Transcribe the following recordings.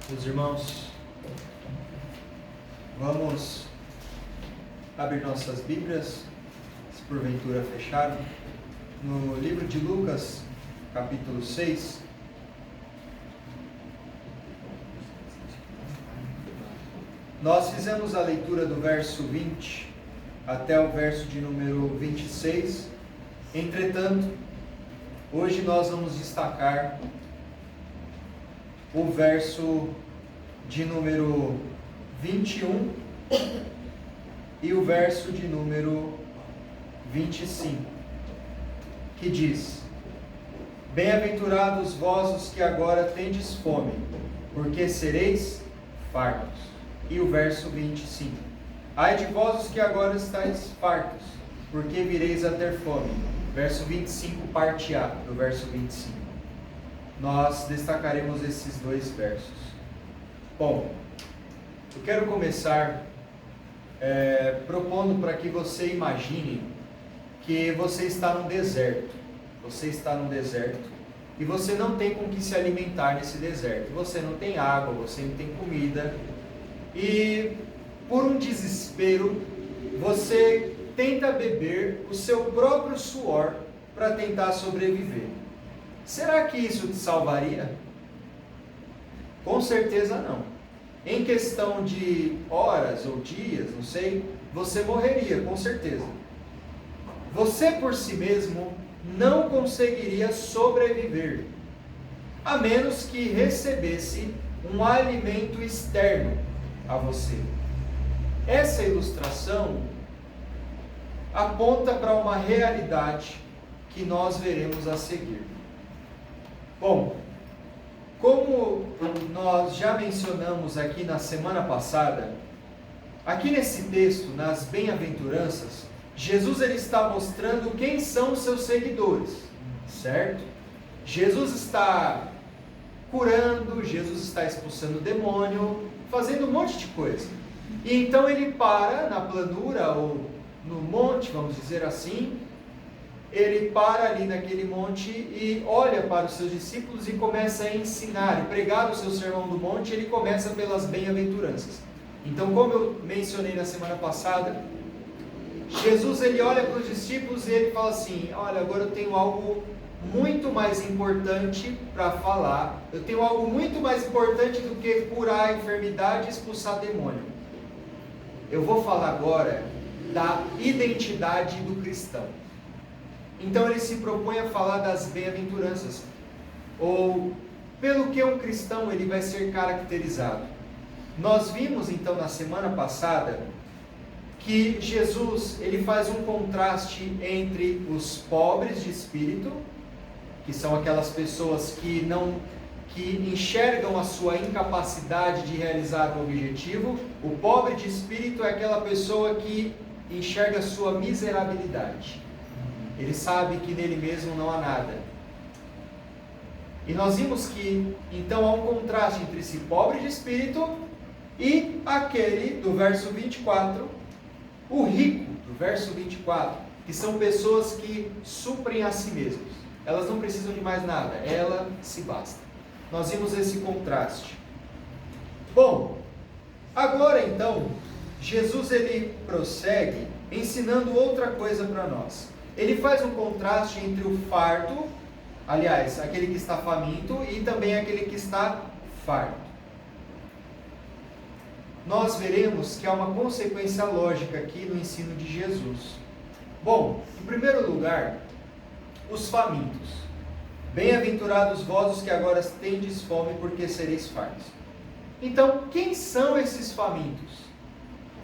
Meus irmãos, vamos abrir nossas Bíblias, se porventura fecharam, no livro de Lucas, capítulo 6. Nós fizemos a leitura do verso 20 até o verso de número 26. Entretanto, hoje nós vamos destacar o verso de número 21 e o verso de número 25, que diz: Bem-aventurados vós os que agora tendes fome, porque sereis fartos. E o verso 25: Ai de vós os que agora estáis fartos, porque vireis a ter fome. Verso 25, parte A do verso 25. Nós destacaremos esses dois versos. Bom, eu quero começar propondo para que você imagine que você está num deserto. Você está num deserto e você não tem com que se alimentar nesse deserto. Você não tem água, você não tem comida. E por um desespero, você tenta beber o seu próprio suor para tentar sobreviver. Será que isso te salvaria? Com certeza não. Em questão de horas ou dias, não sei, você morreria, com certeza. Você por si mesmo não conseguiria sobreviver, a menos que recebesse um alimento externo a você. Essa ilustração aponta para uma realidade que nós veremos a seguir. Bom, como nós já mencionamos aqui na semana passada, aqui nesse texto, nas bem-aventuranças, Jesus ele está mostrando quem são os seus seguidores, certo? Jesus está curando, Jesus está expulsando o demônio, fazendo um monte de coisa. E então ele para na planura ou no monte, vamos dizer assim, ele para ali naquele monte e olha para os seus discípulos e começa a ensinar, e pregar o seu sermão do monte. Ele começa pelas bem-aventuranças. Então, como eu mencionei na semana passada, Jesus ele olha para os discípulos e ele fala assim: olha, agora eu tenho algo muito mais importante para falar, eu tenho algo muito mais importante do que curar a enfermidade e expulsar demônio. Eu vou falar agora da identidade do cristão. Então ele se propõe a falar das bem-aventuranças, ou pelo que um cristão ele vai ser caracterizado. Nós vimos então na semana passada que Jesus ele faz um contraste entre os pobres de espírito, que são aquelas pessoas que enxergam a sua incapacidade de realizar um objetivo. O pobre de espírito é aquela pessoa que enxerga a sua miserabilidade. Ele sabe que nele mesmo não há nada. E nós vimos que então há um contraste entre esse pobre de espírito e aquele do verso 24, o rico do verso 24, que são pessoas que suprem a si mesmos. Elas não precisam de mais nada, ela se basta. Nós vimos esse contraste. Bom, agora então, Jesus ele prossegue ensinando outra coisa para nós. Ele faz um contraste entre o farto, aliás, aquele que está faminto, e também aquele que está farto. Nós veremos que há uma consequência lógica aqui no ensino de Jesus. Bom, em primeiro lugar, os famintos. Bem-aventurados vós os que agora tendes fome, porque sereis fartos. Então, quem são esses famintos?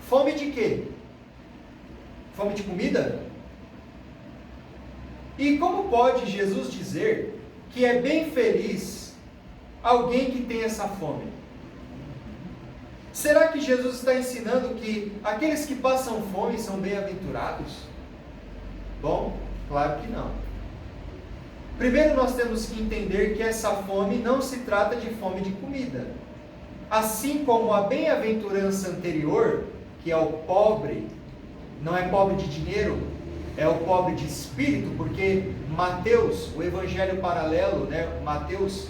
Fome de quê? Fome de comida? E como pode Jesus dizer que é bem feliz alguém que tem essa fome? Será que Jesus está ensinando que aqueles que passam fome são bem-aventurados? Bom, claro que não. Primeiro nós temos que entender que essa fome não se trata de fome de comida. Assim como a bem-aventurança anterior, que é o pobre, não é pobre de dinheiro, é o pobre de espírito, porque Mateus, o evangelho paralelo, Mateus,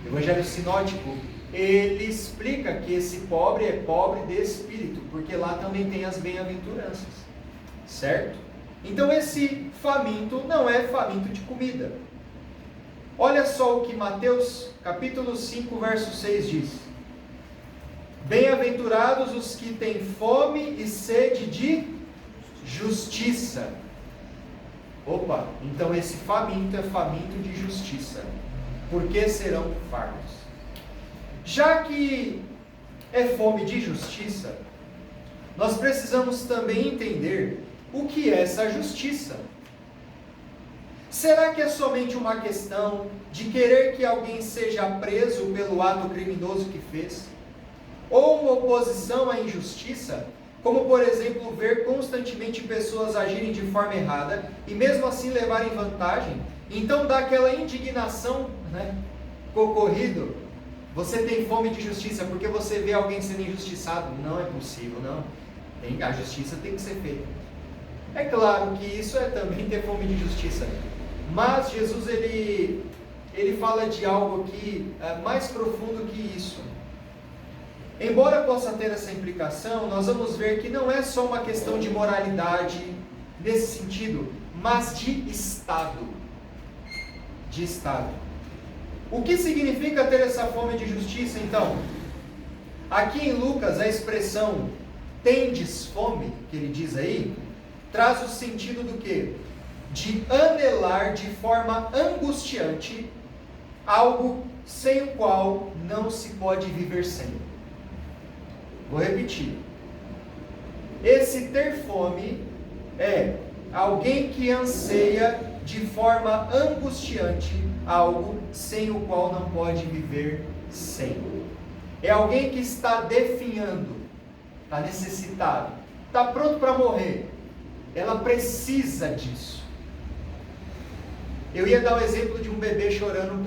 evangelho sinótico, ele explica que esse pobre é pobre de espírito, porque lá também tem as bem-aventuranças, certo? Então esse faminto não é faminto de comida. Olha só o que Mateus capítulo 5, verso 6 diz: bem-aventurados os que têm fome e sede de justiça. Opa, então esse faminto é faminto de justiça, porque serão fartos. Já que é fome de justiça, nós precisamos também entender o que é essa justiça. Será que é somente uma questão de querer que alguém seja preso pelo ato criminoso que fez? Ou uma oposição à injustiça, como por exemplo ver constantemente pessoas agirem de forma errada e mesmo assim levarem vantagem? Então dá aquela indignação, Concorrido, você tem fome de justiça porque você vê alguém sendo injustiçado? Não é possível, não. A justiça tem que ser feita. É claro que isso é também ter fome de justiça. Mas Jesus ele fala de algo aqui mais profundo que isso. Embora possa ter essa implicação, nós vamos ver que não é só uma questão de moralidade nesse sentido, mas de Estado. De Estado. O que significa ter essa fome de justiça, então? Aqui em Lucas, a expressão tendes fome, que ele diz aí, traz o sentido do quê? De anelar de forma angustiante algo sem o qual não se pode viver sem. Vou repetir. Esse ter fome é alguém que anseia de forma angustiante algo sem o qual não pode viver sem. É alguém que está definhando, está necessitado, está pronto para morrer. Ela precisa disso. Eu ia dar o exemplo de um bebê chorando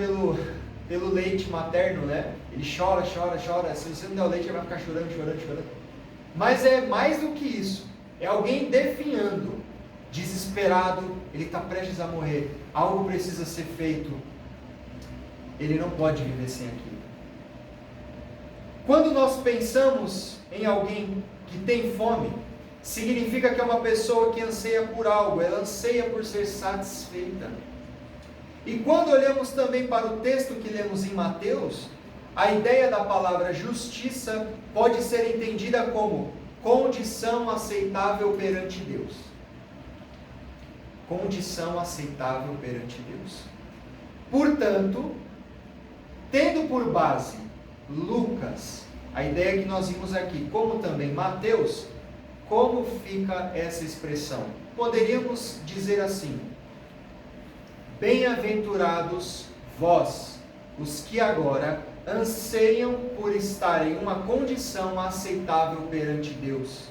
pelo leite materno, Ele chora. Se você não der o leite, ele vai ficar chorando. Mas é mais do que isso. É alguém definhando, desesperado, ele está prestes a morrer. Algo precisa ser feito. Ele não pode viver sem aquilo. Quando nós pensamos em alguém que tem fome, significa que é uma pessoa que anseia por algo, ela anseia por ser satisfeita. E quando olhamos também para o texto que lemos em Mateus, a ideia da palavra justiça pode ser entendida como condição aceitável perante Deus. Condição aceitável perante Deus. Portanto, tendo por base Lucas, a ideia que nós vimos aqui, como também Mateus, como fica essa expressão? Poderíamos dizer assim: bem-aventurados vós, os que agora anseiam por estar em uma condição aceitável perante Deus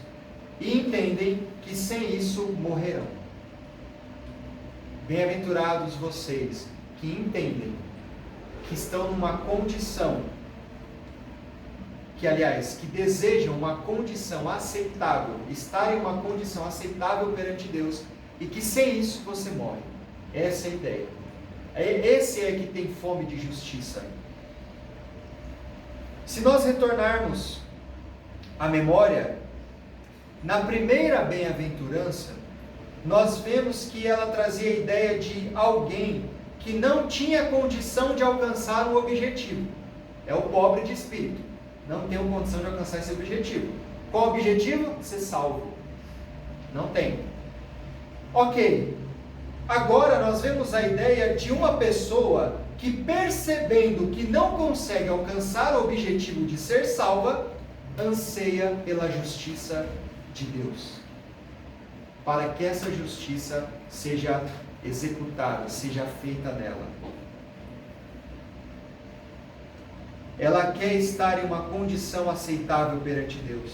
e entendem que sem isso morrerão. Bem-aventurados vocês que entendem que estão numa condição, que desejam uma condição aceitável, estar em uma condição aceitável perante Deus e que sem isso você morre. Essa é a ideia. Esse é que tem fome de justiça. Se nós retornarmos à memória, na primeira bem-aventurança, nós vemos que ela trazia a ideia de alguém que não tinha condição de alcançar um objetivo. É o pobre de espírito. Não tem condição de alcançar esse objetivo. Qual o objetivo? Ser salvo. Não tem. Ok. Agora nós vemos a ideia de uma pessoa que, percebendo que não consegue alcançar o objetivo de ser salva, anseia pela justiça de Deus, para que essa justiça seja executada, seja feita nela. Ela quer estar em uma condição aceitável perante Deus.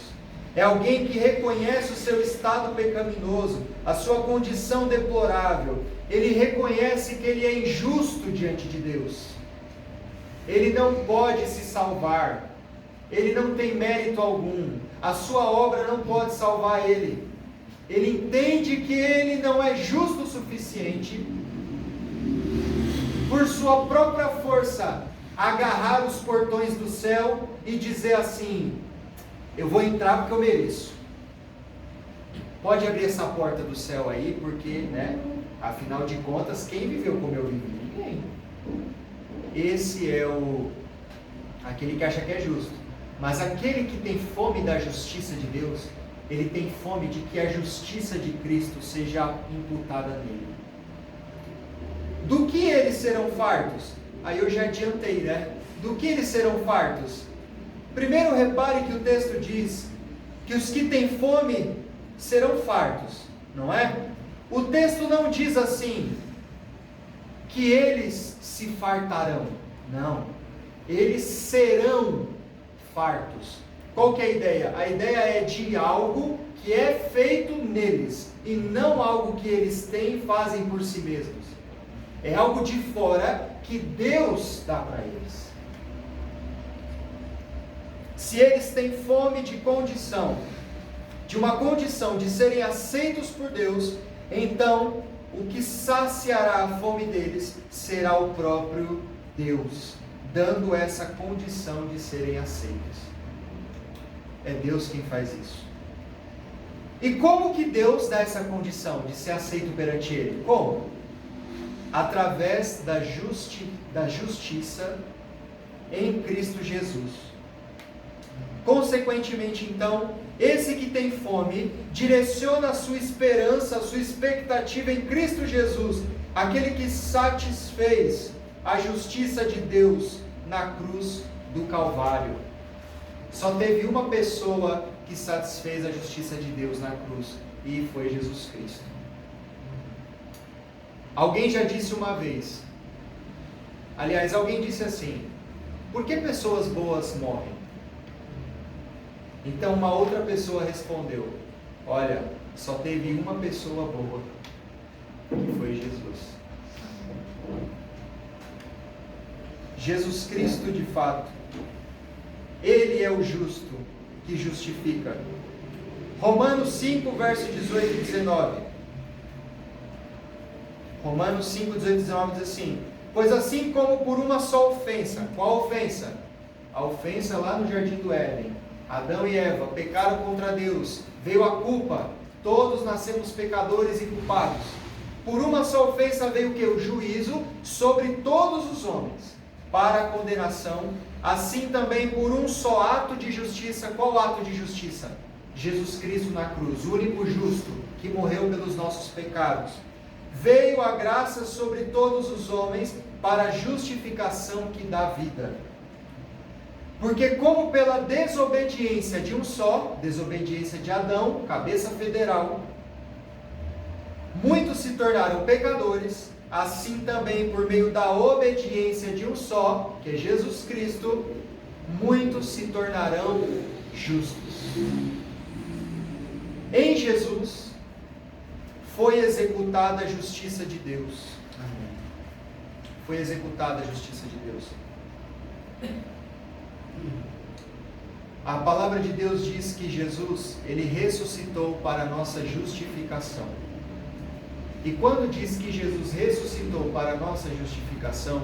É alguém que reconhece o seu estado pecaminoso, a sua condição deplorável. Ele reconhece que ele é injusto diante de Deus. Ele não pode se salvar. Ele não tem mérito algum. A sua obra não pode salvar ele. ele entende que ele não é justo o suficiente, por sua própria força, agarrar os portões do céu e dizer assim: eu vou entrar porque eu mereço. Pode abrir essa porta do céu aí, porque, afinal de contas, quem viveu como eu vivi? Ninguém. Esse é aquele que acha que é justo. Mas aquele que tem fome da justiça de Deus, ele tem fome de que a justiça de Cristo seja imputada nele. Do que eles serão fartos? Aí eu já adiantei, Do que eles serão fartos? Primeiro, repare que o texto diz que os que têm fome serão fartos, não é? O texto não diz assim, que eles se fartarão. Não. Eles serão fartos. Qual que é a ideia? A ideia é de algo que é feito neles, e não algo que eles têm e fazem por si mesmos. É algo de fora que Deus dá para eles. Se eles têm fome de condição, de uma condição de serem aceitos por Deus, então o que saciará a fome deles será o próprio Deus, dando essa condição de serem aceitos. É Deus quem faz isso. E como que Deus dá essa condição de ser aceito perante Ele? Como? Através da justiça em Cristo Jesus. Consequentemente, então, esse que tem fome direciona a sua esperança, a sua expectativa em Cristo Jesus, aquele que satisfez a justiça de Deus na cruz do Calvário. Só teve uma pessoa que satisfez a justiça de Deus na cruz, e foi Jesus Cristo. Alguém já disse uma vez, aliás, alguém disse assim: por que pessoas boas morrem? Então uma outra pessoa respondeu: olha, só teve uma pessoa boa, que foi Jesus. Jesus Cristo, de fato, Ele é o justo que justifica. Romanos 5, verso 18 e 19. Romanos 5, 18 e 19 diz assim: pois assim como por uma só ofensa. Qual ofensa? A ofensa lá no Jardim do Éden. Adão e Eva pecaram contra Deus, veio a culpa, todos nascemos pecadores e culpados. Por uma só ofensa veio o que? O juízo sobre todos os homens, para a condenação. Assim também por um só ato de justiça. Qual ato de justiça? Jesus Cristo na cruz, o único justo, que morreu pelos nossos pecados. Veio a graça sobre todos os homens, para a justificação que dá vida. Porque como pela desobediência de um só, desobediência de Adão, cabeça federal, muitos se tornaram pecadores, assim também por meio da obediência de um só, que é Jesus Cristo, muitos se tornarão justos. Em Jesus foi executada a justiça de Deus. Amém. Foi executada a justiça de Deus. A palavra de Deus diz que Jesus, Ele ressuscitou para a nossa justificação. E quando diz que Jesus ressuscitou para a nossa justificação,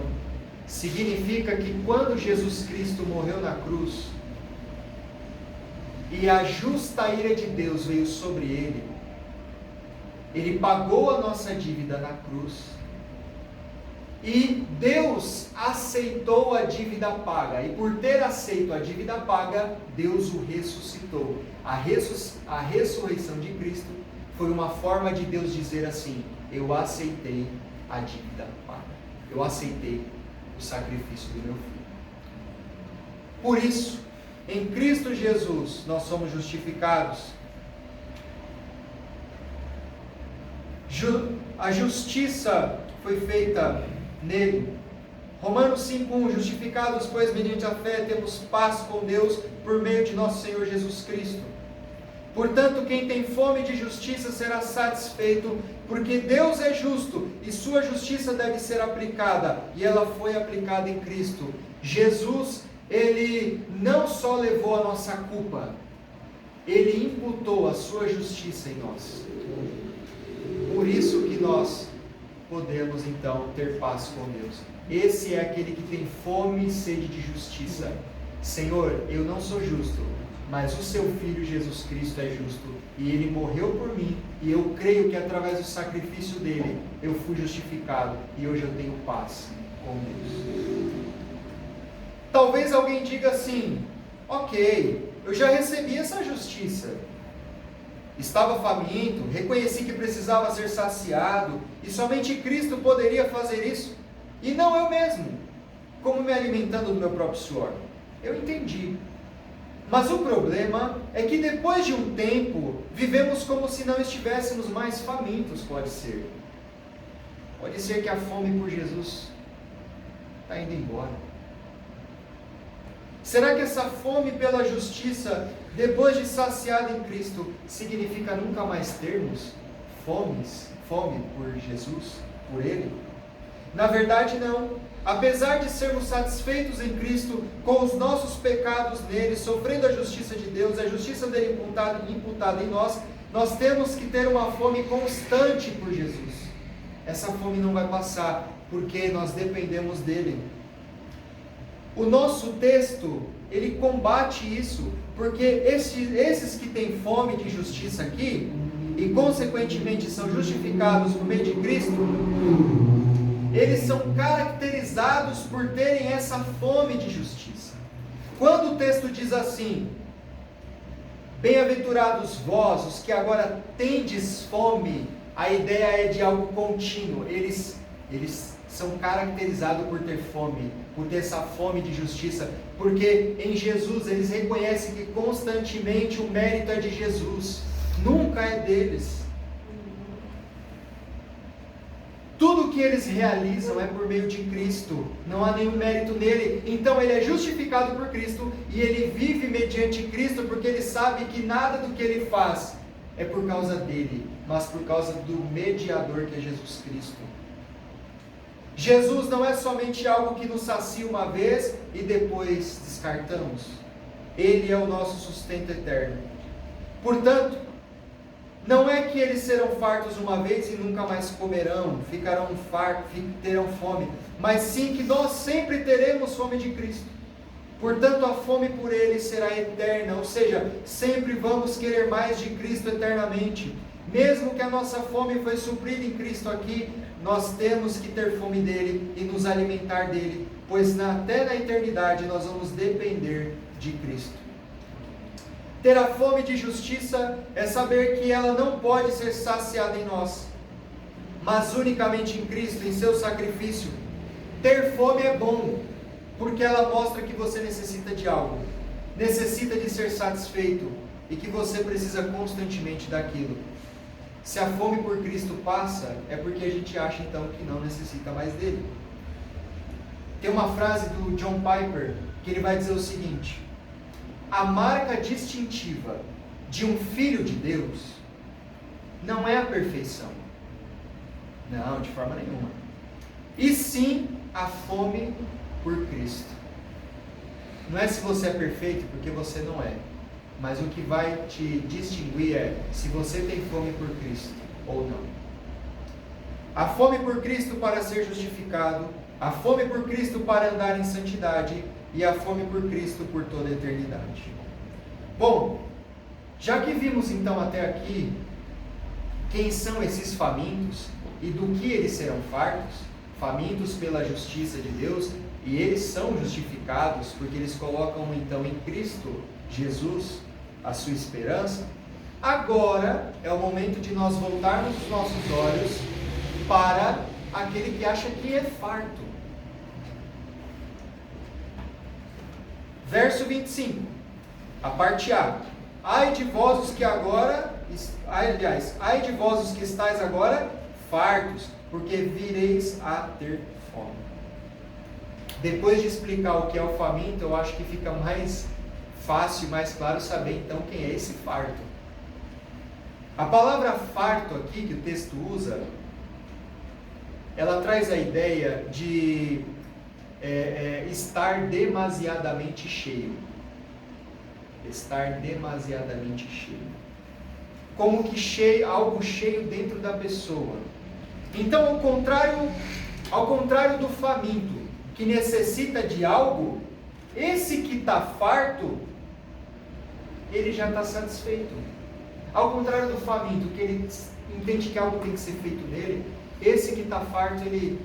significa que quando Jesus Cristo morreu na cruz, e a justa ira de Deus veio sobre Ele, Ele pagou a nossa dívida na cruz, e Deus aceitou a dívida paga, e por ter aceito a dívida paga, Deus o ressuscitou. A ressurreição de Cristo foi uma forma de Deus dizer assim: eu aceitei a dívida paga, eu aceitei o sacrifício do meu filho. Por isso, em Cristo Jesus, nós somos justificados. A justiça foi feita nele. Romanos 5:1, justificados, pois, mediante a fé, temos paz com Deus, por meio de nosso Senhor Jesus Cristo. Portanto, quem tem fome de justiça será satisfeito, porque Deus é justo, e sua justiça deve ser aplicada, e ela foi aplicada em Cristo. Jesus, Ele não só levou a nossa culpa, Ele imputou a sua justiça em nós. Por isso que nós podemos então ter paz com Deus. Esse é aquele que tem fome e sede de justiça. Senhor, eu não sou justo, mas o seu Filho Jesus Cristo é justo, e Ele morreu por mim, e eu creio que através do sacrifício dele, eu fui justificado, e hoje eu tenho paz com Deus. Talvez alguém diga assim, ok, eu já recebi essa justiça, estava faminto, reconheci que precisava ser saciado, e somente Cristo poderia fazer isso, e não eu mesmo, como me alimentando do meu próprio suor. Eu entendi. Mas o problema é que depois de um tempo, vivemos como se não estivéssemos mais famintos, pode ser. Pode ser que a fome por Jesus está indo embora. Será que essa fome pela justiça, depois de saciada em Cristo, significa nunca mais termos fome por Jesus, por Ele? Na verdade, não. Apesar de sermos satisfeitos em Cristo, com os nossos pecados nele, sofrendo a justiça de Deus, a justiça dele imputada em nós, nós temos que ter uma fome constante por Jesus. Essa fome não vai passar, porque nós dependemos dele. O nosso texto, ele combate isso, porque esses que têm fome de justiça aqui, e consequentemente são justificados por meio de Cristo, eles são caracterizados por terem essa fome de justiça. Quando o texto diz assim, bem-aventurados vós, os que agora tendes fome, a ideia é de algo contínuo. Eles são caracterizados por ter fome, por ter essa fome de justiça, porque em Jesus eles reconhecem que constantemente o mérito é de Jesus, nunca é deles. Tudo que eles realizam é por meio de Cristo, não há nenhum mérito nele. Então ele é justificado por Cristo e ele vive mediante Cristo, porque ele sabe que nada do que ele faz é por causa dele, mas por causa do mediador que é Jesus Cristo. Jesus não é somente algo que nos sacia uma vez e depois descartamos. Ele é o nosso sustento eterno. Portanto, não é que eles serão fartos uma vez e nunca mais comerão, ficarão fartos, terão fome, mas sim que nós sempre teremos fome de Cristo. Portanto, a fome por Ele será eterna, ou seja, sempre vamos querer mais de Cristo eternamente. Mesmo que a nossa fome foi suprida em Cristo aqui, nós temos que ter fome dEle e nos alimentar dEle, pois até na eternidade nós vamos depender de Cristo. Ter a fome de justiça é saber que ela não pode ser saciada em nós, mas unicamente em Cristo, em seu sacrifício. Ter fome é bom, porque ela mostra que você necessita de algo, necessita de ser satisfeito e que você precisa constantemente daquilo. Se a fome por Cristo passa, é porque a gente acha então que não necessita mais dele. Tem uma frase do John Piper que ele vai dizer o seguinte: a marca distintiva de um filho de Deus não é a perfeição. Não, de forma nenhuma. E sim a fome por Cristo. Não é se você é perfeito, porque você não é. Mas o que vai te distinguir é se você tem fome por Cristo ou não. A fome por Cristo para ser justificado, a fome por Cristo para andar em santidade, e a fome por Cristo por toda a eternidade. Bom, já que vimos então até aqui quem são esses famintos e do que eles serão fartos, famintos pela justiça de Deus, e eles são justificados porque eles colocam então em Cristo Jesus a sua esperança, agora é o momento de nós voltarmos os nossos olhos para aquele que acha que é farto. Verso 25, a parte A. Ai de vós os que agora, ai de vós os que estáis agora fartos, porque vireis a ter fome. Depois de explicar o que é o faminto, eu acho que fica mais fácil, mais claro saber então quem é esse farto. A palavra farto aqui que o texto usa, ela traz a ideia de estar demasiadamente cheio. Estar demasiadamente cheio. Como que cheio, algo cheio dentro da pessoa. Então, ao contrário do faminto, que necessita de algo, esse que está farto, ele já está satisfeito. Ao contrário do faminto, que ele entende que algo tem que ser feito nele, esse que está farto, ele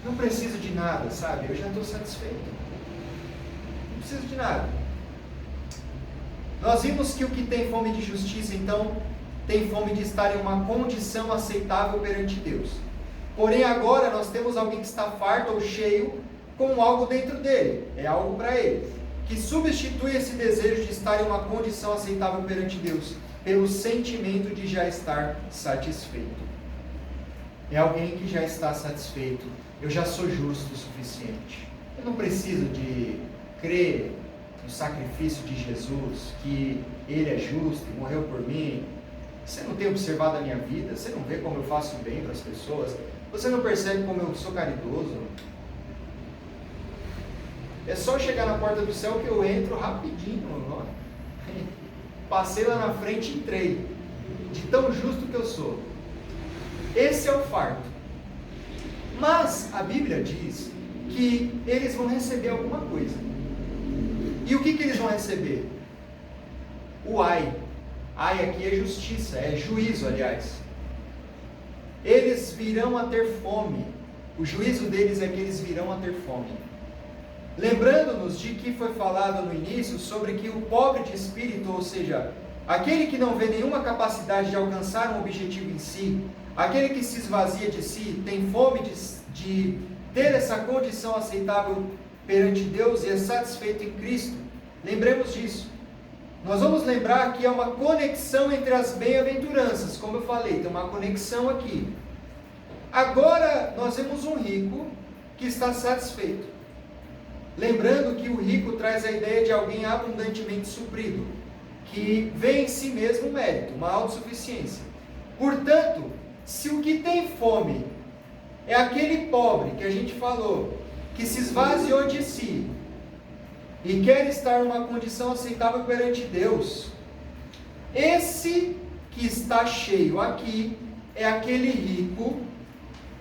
não precisa de nada, sabe? Eu já estou satisfeito. Não preciso de nada. Nós vimos que o que tem fome de justiça, então, tem fome de estar em uma condição aceitável perante Deus. Porém, agora nós temos alguém que está farto ou cheio com algo dentro dele. É algo para ele. Que substitui esse desejo de estar em uma condição aceitável perante Deus pelo sentimento de já estar satisfeito. É alguém que já está satisfeito. Eu já sou justo o suficiente. Eu não preciso de crer no sacrifício de Jesus, que Ele é justo e morreu por mim. Você não tem observado a minha vida? Você não vê como eu faço bem para as pessoas? Você não percebe como eu sou caridoso? É só chegar na porta do céu que eu entro rapidinho. Ó. Passei lá na frente e entrei. De tão justo que eu sou. Esse é o fardo. Mas a Bíblia diz que eles vão receber alguma coisa. E o que eles vão receber? O ai. Ai aqui é justiça, é juízo, aliás. Eles virão a ter fome. O juízo deles é que eles virão a ter fome. Lembrando-nos de que foi falado no início sobre que o pobre de espírito, ou seja, aquele que não vê nenhuma capacidade de alcançar um objetivo em si, aquele que se esvazia de si, tem fome de ter essa condição aceitável perante Deus e é satisfeito em Cristo. Lembremos disso. Nós vamos lembrar que há uma conexão entre as bem-aventuranças, como eu falei, tem uma conexão aqui. Agora nós vemos um rico que está satisfeito. Lembrando que o rico traz a ideia de alguém abundantemente suprido, que vê em si mesmo um mérito, uma autossuficiência. Portanto, se o que tem fome é aquele pobre que a gente falou, que se esvaziou de si e quer estar numa condição aceitável perante Deus, esse que está cheio aqui é aquele rico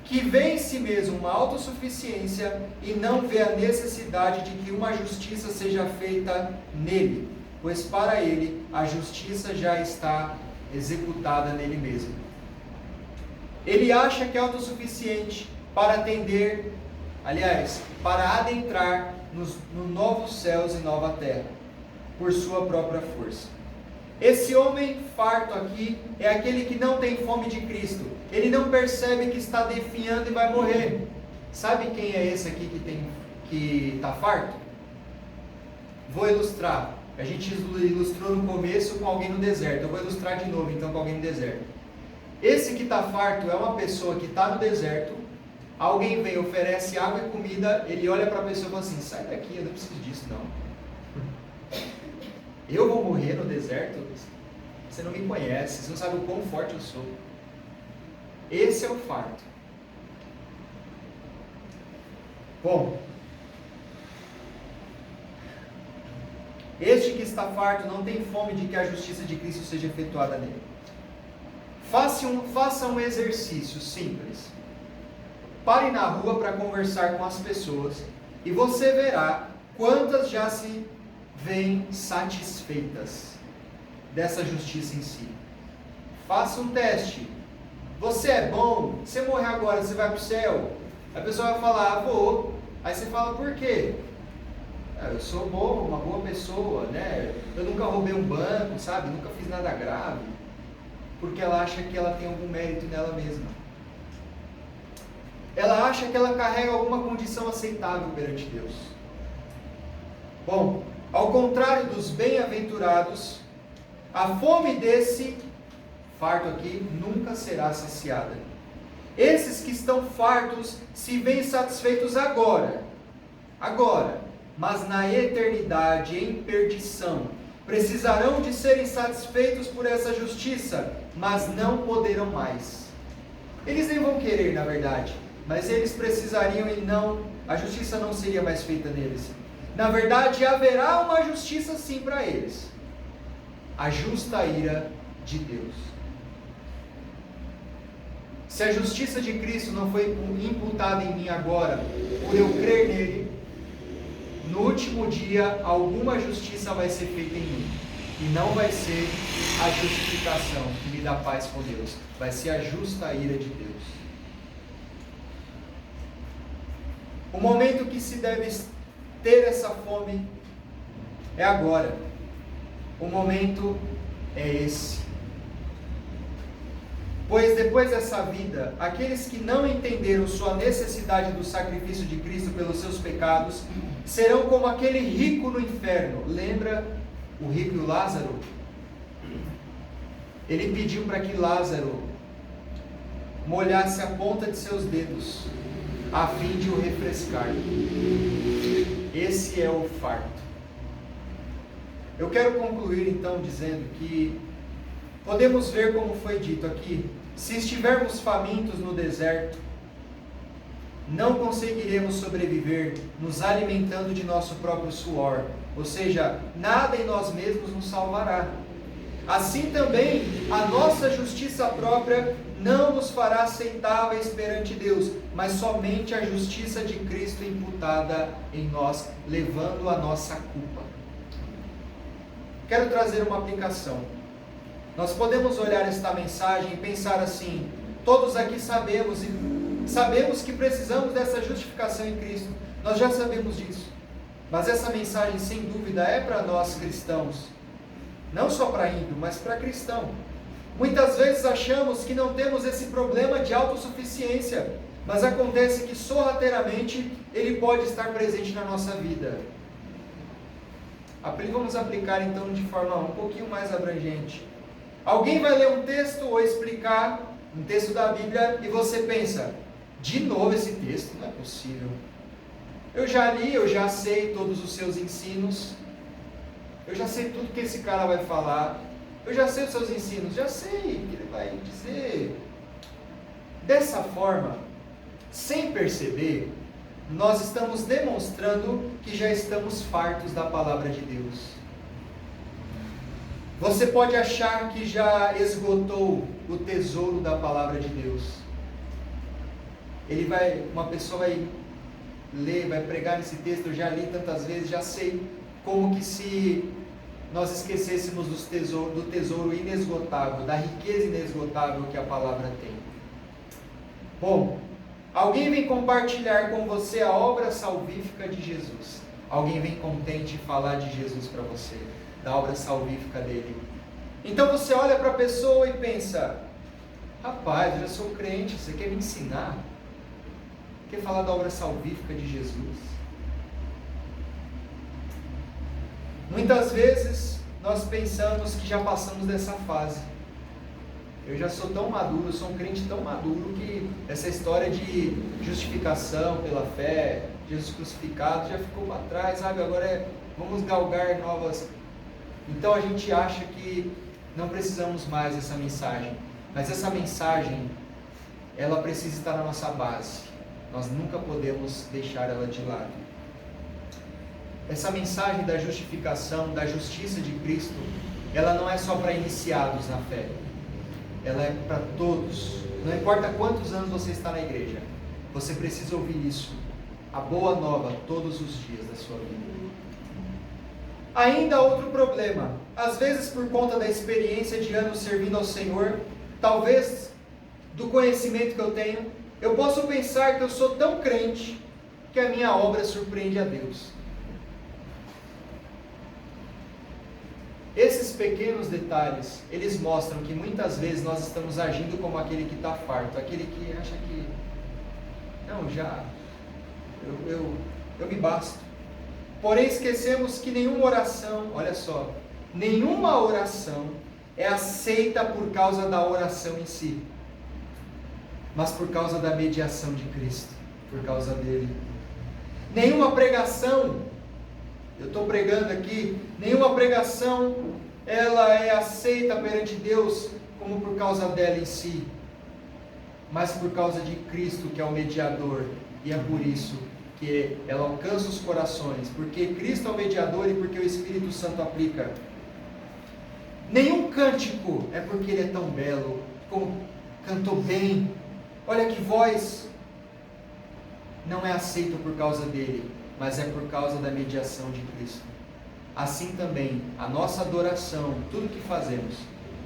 que vê em si mesmo uma autossuficiência e não vê a necessidade de que uma justiça seja feita nele, pois para ele a justiça já está executada nele mesmo. Ele acha que é autossuficiente para atender, aliás, para adentrar no novos céus e nova terra, por sua própria força. Esse homem farto aqui é aquele que não tem fome de Cristo. Ele não percebe que está definhando e vai morrer. Sabe quem é esse aqui que está farto? Vou ilustrar. A gente ilustrou no começo com alguém no deserto. Eu vou ilustrar de novo então com alguém no deserto. Esse que está farto é uma pessoa que está no deserto. Alguém vem, oferece água e comida. Ele olha para a pessoa e fala assim: sai daqui, eu não preciso disso não. Eu vou morrer no deserto? Você não me conhece, você não sabe o quão forte eu sou. Esse é o farto. Bom, este que está farto não tem fome de que a justiça de Cristo seja efetuada nele. Faça um exercício simples. Pare na rua para conversar com as pessoas e você verá quantas já se veem satisfeitas dessa justiça em si. Faça um teste. Você é bom? Você morrer agora, você vai para o céu? A pessoa vai falar: vou. Aí você fala: por quê? Eu sou bom, uma boa pessoa, né? Eu nunca roubei um banco, sabe? Nunca fiz nada grave. Porque ela acha que ela tem algum mérito nela mesma. Ela acha que ela carrega alguma condição aceitável perante Deus. Bom, ao contrário dos bem-aventurados, a fome desse farto aqui nunca será saciada. Esses que estão fartos se veem satisfeitos agora, mas na eternidade, em perdição, precisarão de serem satisfeitos por essa justiça, mas não poderão mais. Eles nem vão querer, na verdade, mas eles precisariam e não, a justiça não seria mais feita neles. Na verdade, haverá uma justiça sim para eles. A justa ira de Deus. Se a justiça de Cristo não foi imputada em mim agora, por eu crer nele, no último dia alguma justiça vai ser feita em mim. E não vai ser a justificação que me dá paz com Deus. Vai ser a justa ira de Deus. O momento que se deve ter essa fome é agora. O momento é esse. Pois depois dessa vida, aqueles que não entenderam sua necessidade do sacrifício de Cristo pelos seus pecados, serão como aquele rico no inferno. Lembra o rico e o Lázaro? Ele pediu para que Lázaro molhasse a ponta de seus dedos, a fim de o refrescar. Esse é o farto. Eu quero concluir então dizendo que podemos ver como foi dito aqui, se estivermos famintos no deserto, não conseguiremos sobreviver nos alimentando de nosso próprio suor, ou seja, nada em nós mesmos nos salvará. Assim também, a nossa justiça própria não nos fará aceitáveis perante Deus, mas somente a justiça de Cristo imputada em nós, levando a nossa culpa. Quero trazer uma aplicação. Nós podemos olhar esta mensagem e pensar assim: todos aqui sabemos que precisamos dessa justificação em Cristo. Nós já sabemos disso. Mas essa mensagem, sem dúvida, é para nós cristãos. Não só para ímpio, mas para cristão. Muitas vezes achamos que não temos esse problema de autossuficiência, mas acontece que sorrateiramente ele pode estar presente na nossa vida. Vamos aplicar então de forma um pouquinho mais abrangente. Alguém vai ler um texto ou explicar um texto da Bíblia e você pensa: de novo esse texto? Não é possível. Eu já li, eu já sei todos os seus ensinos, eu já sei tudo que esse cara vai falar, eu já sei os seus ensinos, já sei o que ele vai dizer. Dessa forma, sem perceber, nós estamos demonstrando que já estamos fartos da palavra de Deus. Você pode achar que já esgotou o tesouro da palavra de Deus. Uma pessoa vai ler, vai pregar nesse texto, eu já li tantas vezes, já sei, como que se nós esquecêssemos do tesouro inesgotável, da riqueza inesgotável que a palavra tem. Bom, alguém vem compartilhar com você a obra salvífica de Jesus. Alguém vem contente falar de Jesus para você, da obra salvífica dele. Então você olha para a pessoa e pensa: rapaz, eu já sou crente, você quer me ensinar? Quer falar da obra salvífica de Jesus? Muitas vezes nós pensamos que já passamos dessa fase. Eu já sou tão maduro, eu sou um crente tão maduro que essa história de justificação pela fé, Jesus crucificado, já ficou para trás, sabe? Agora vamos galgar novas. Então a gente acha que não precisamos mais dessa mensagem. Mas essa mensagem, ela precisa estar na nossa base. Nós nunca podemos deixar ela de lado. Essa mensagem da justificação, da justiça de Cristo, ela não é só para iniciados na fé. Ela é para todos. Não importa quantos anos você está na igreja, você precisa ouvir isso. A boa nova todos os dias da sua vida. Ainda outro problema. Às vezes, por conta da experiência de anos servindo ao Senhor, talvez do conhecimento que eu tenho, eu posso pensar que eu sou tão crente que a minha obra surpreende a Deus. Esses pequenos detalhes, eles mostram que muitas vezes nós estamos agindo como aquele que está farto, aquele que acha que, não, eu me basto. Porém esquecemos que nenhuma oração, olha só, nenhuma oração é aceita por causa da oração em si, mas por causa da mediação de Cristo, por causa dele. Nenhuma pregação, eu estou pregando aqui, nenhuma pregação ela é aceita perante Deus como por causa dela em si, mas por causa de Cristo, que é o mediador, e é por isso porque ela alcança os corações, porque Cristo é o mediador e porque o Espírito Santo aplica. Nenhum cântico é porque ele é tão belo, como cantou bem, olha que voz. Não é aceito por causa dele, mas é por causa da mediação de Cristo. Assim também, a nossa adoração, tudo que fazemos,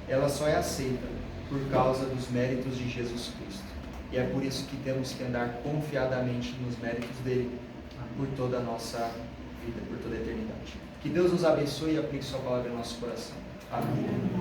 ela só é aceita por causa dos méritos de Jesus Cristo. E é por isso que temos que andar confiadamente nos méritos dele, por toda a nossa vida, por toda a eternidade. Que Deus nos abençoe e aplique sua palavra em nosso coração. Amém.